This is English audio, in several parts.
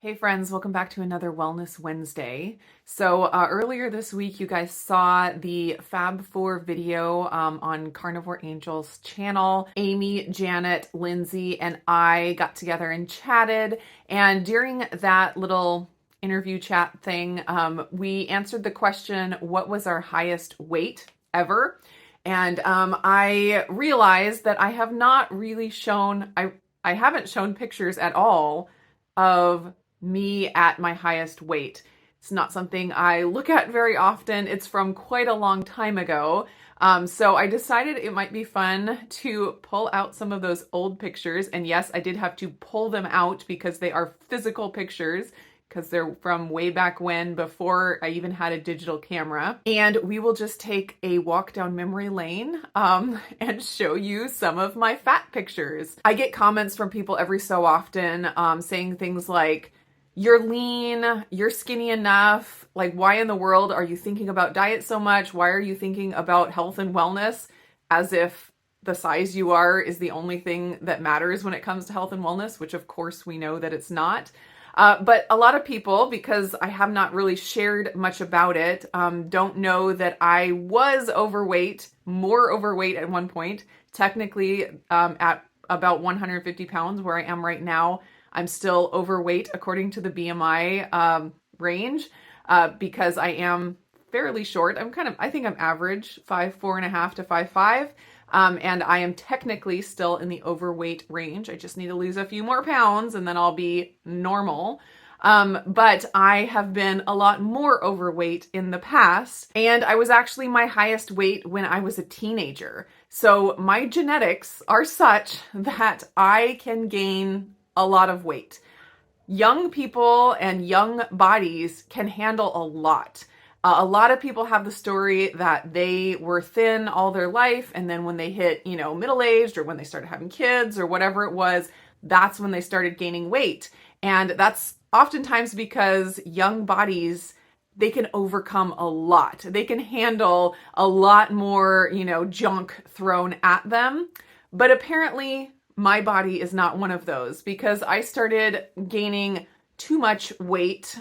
Hey friends, welcome back to another Wellness Wednesday. So earlier this week, you guys saw the Fab4 video on Carnivore Angel's channel. Amy, Janet, Lindsay, and I got together and chatted. And during that little interview chat thing, we answered the question, what was our highest weight ever? And I realized that I have not really shown, I haven't shown pictures at all of me at my highest weight. It's not something I look at very often. It's from quite a long time ago. So I decided it might be fun to pull out some of those old pictures. And yes, I did have to pull them out because they are physical pictures, because they're from way back when, before I even had a digital camera. And we will just take a walk down memory lane and show you some of my fat pictures. I get comments from people every so often saying things like, you're lean, you're skinny enough, like why in the world are you thinking about diet so much? Why are you thinking about health and wellness? As if the size you are is the only thing that matters when it comes to health and wellness, which of course we know that it's not. But a lot of people, because I have not really shared much about it, don't know that I was overweight, more overweight at one point, technically at about 150 pounds where I am right now. I'm still overweight according to the BMI range because I am fairly short. I think I'm average, 5'4.5" to 5'5". And I am technically still in the overweight range. I just need to lose a few more pounds and then I'll be normal. But I have been a lot more overweight in the past, and I was actually my highest weight when I was a teenager. So my genetics are such that I can gain a lot of weight. Young people and young bodies can handle a lot. A lot of people have the story that they were thin all their life, and then when they hit, middle-aged, or when they started having kids or whatever it was, that's when they started gaining weight. And that's oftentimes because young bodies, they can overcome a lot. They can handle a lot more, junk thrown at them. But apparently my body is not one of those, because I started gaining too much weight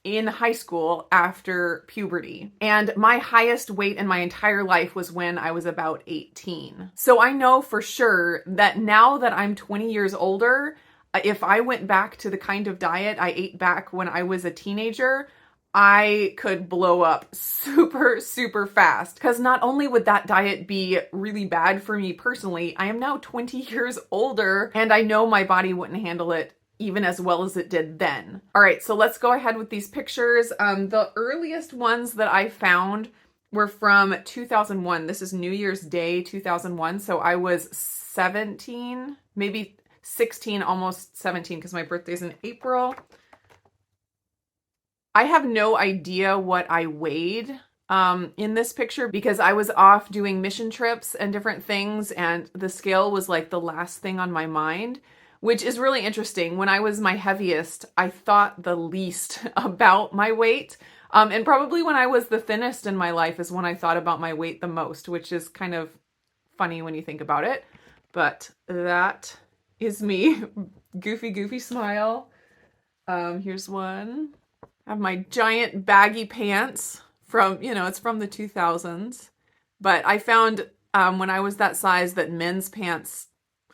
in high school after puberty. And my highest weight in my entire life was when I was about 18. So I know for sure that now that I'm 20 years older, if I went back to the kind of diet I ate back when I was a teenager, I could blow up super, super fast. Because not only would that diet be really bad for me personally, I am now 20 years older and I know my body wouldn't handle it even as well as it did then. All right, so let's go ahead with these pictures. The earliest ones that I found were from 2001. This is New Year's Day 2001. So I was 17, maybe 16, almost 17, because my birthday's in April. I have no idea what I weighed in this picture because I was off doing mission trips and different things, and the scale was like the last thing on my mind, which is really interesting. When I was my heaviest, I thought the least about my weight. And probably when I was the thinnest in my life is when I thought about my weight the most, which is kind of funny when you think about it. But that is me. Goofy smile. Here's one. I have my giant baggy pants from, it's from the 2000s. But I found when I was that size that men's pants,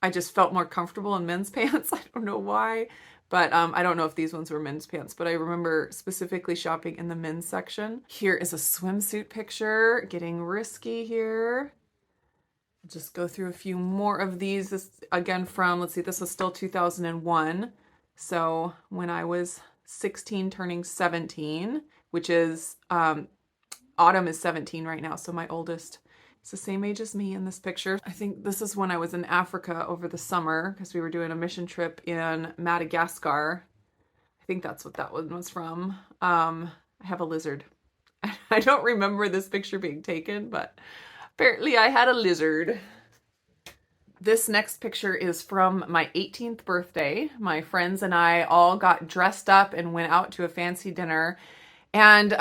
I just felt more comfortable in men's pants. I don't know why, but I don't know if these ones were men's pants, but I remember specifically shopping in the men's section. Here is a swimsuit picture, getting risky here. Just go through a few more of these. This again from, let's see, this was still 2001. So when I was 16 turning 17, which is, Autumn is 17 right now. So my oldest is the same age as me in this picture. I think this is when I was in Africa over the summer because we were doing a mission trip in Madagascar. I think that's what that one was from. I have a lizard. I don't remember this picture being taken, but apparently I had a lizard. This next picture is from my 18th birthday. My friends and I all got dressed up and went out to a fancy dinner. And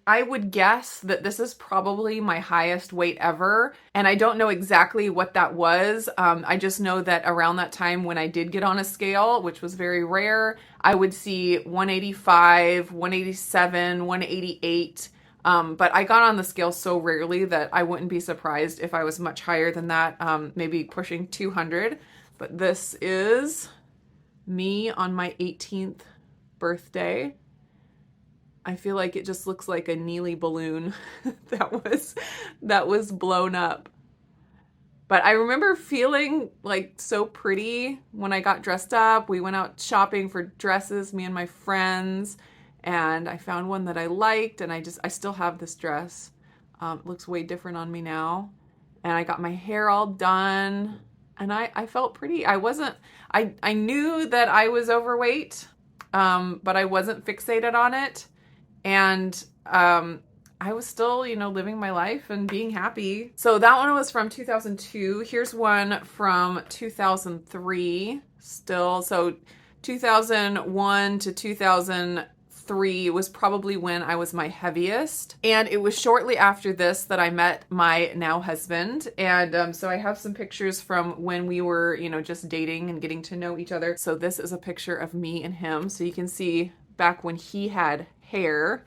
I would guess that this is probably my highest weight ever. And I don't know exactly what that was. I just know that around that time when I did get on a scale, which was very rare, I would see 185, 187, 188. But I got on the scale so rarely that I wouldn't be surprised if I was much higher than that, maybe pushing 200. But this is me on my 18th birthday. I feel like it just looks like a Nili balloon that was blown up. But I remember feeling like so pretty when I got dressed up. We went out shopping for dresses, me and my friends, and I found one that I liked, and I still have this dress. It looks way different on me now. And I got my hair all done, and I felt pretty. I knew that I was overweight, but I wasn't fixated on it. And I was still, living my life and being happy. So that one was from 2002. Here's one from 2003 still. So 2001 to 2003 was probably when I was my heaviest. And it was shortly after this that I met my now husband. And so I have some pictures from when we were, just dating and getting to know each other. So this is a picture of me and him. So you can see back when he had hair,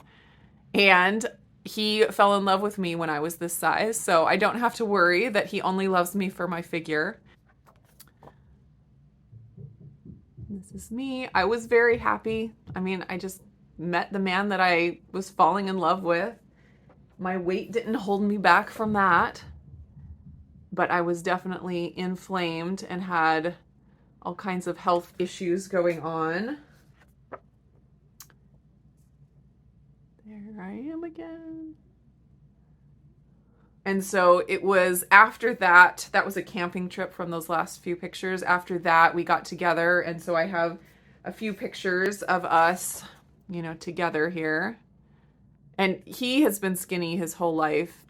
and he fell in love with me when I was this size, so I don't have to worry that he only loves me for my figure. This is me. I was very happy. I just met the man that I was falling in love with. My weight didn't hold me back from that, but I was definitely inflamed and had all kinds of health issues going on. There I am again. And so it was after that was a camping trip from those last few pictures. After that, we got together. And so I have a few pictures of us, together here. And he has been skinny his whole life,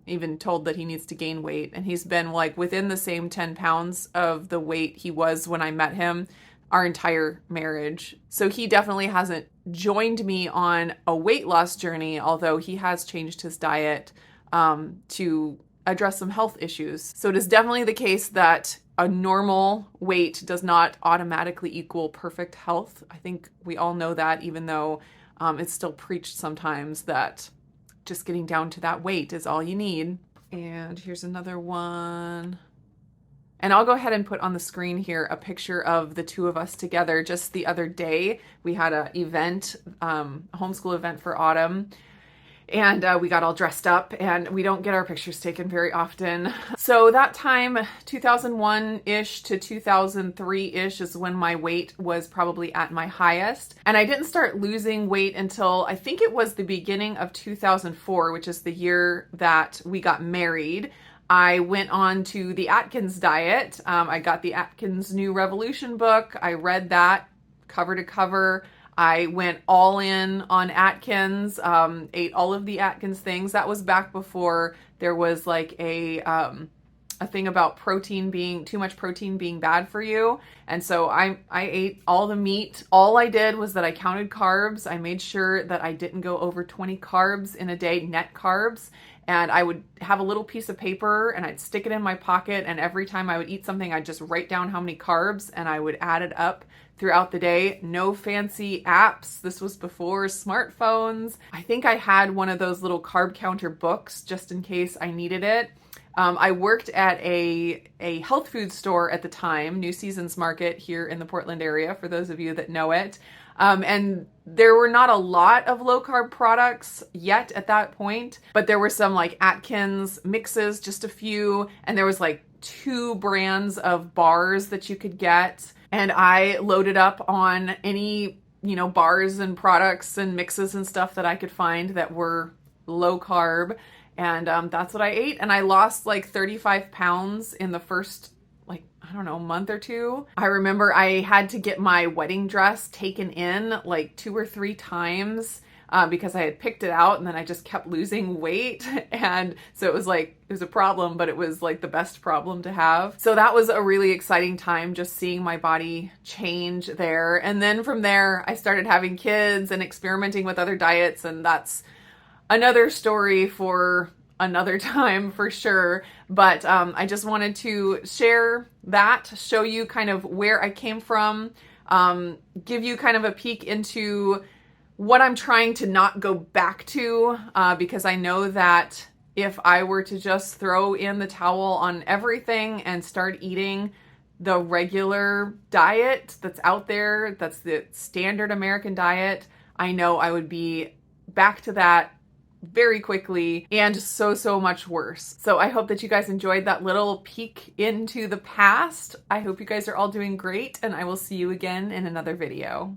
even told that he needs to gain weight. And he's been like within the same 10 pounds of the weight he was when I met him our entire marriage. So he definitely hasn't joined me on a weight loss journey, although he has changed his diet to address some health issues. So it is definitely the case that a normal weight does not automatically equal perfect health. I think we all know that, even though it's still preached sometimes that just getting down to that weight is all you need. And here's another one. And I'll go ahead and put on the screen here a picture of the two of us together. Just the other day, we had an event, a homeschool event for Autumn, and we got all dressed up, and we don't get our pictures taken very often. So that time, 2001-ish to 2003-ish is when my weight was probably at my highest. And I didn't start losing weight until I think it was the beginning of 2004, which is the year that we got married. I went on to the Atkins diet. I got the Atkins New Revolution book. I read that cover to cover. I went all in on Atkins, ate all of the Atkins things. That was back before there was like a thing about too much protein being bad for you. And so I ate all the meat. All I did was that I counted carbs. I made sure that I didn't go over 20 carbs in a day, net carbs. And I would have a little piece of paper and I'd stick it in my pocket. And every time I would eat something, I'd just write down how many carbs and I would add it up throughout the day. No fancy apps. This was before smartphones. I think I had one of those little carb counter books just in case I needed it. I worked at a health food store at the time, New Seasons Market here in the Portland area, for those of you that know it. And there were not a lot of low carb products yet at that point, but there were some like Atkins mixes, just a few, and there was like 2 brands of bars that you could get. And I loaded up on any, bars and products and mixes and stuff that I could find that were low carb. And that's what I ate. And I lost like 35 pounds in the first, month or two. I remember I had to get my wedding dress taken in like 2 or 3 times because I had picked it out and then I just kept losing weight. And so it was a problem, but it was like the best problem to have. So that was a really exciting time, just seeing my body change there. And then from there, I started having kids and experimenting with other diets. And that's another story for another time for sure. But I just wanted to share that, show you kind of where I came from, give you kind of a peek into what I'm trying to not go back to, because I know that if I were to just throw in the towel on everything and start eating the regular diet that's out there, that's the standard American diet, I know I would be back to that very quickly and so much worse. So I hope that you guys enjoyed that little peek into the past. I hope you guys are all doing great, and I will see you again in another video.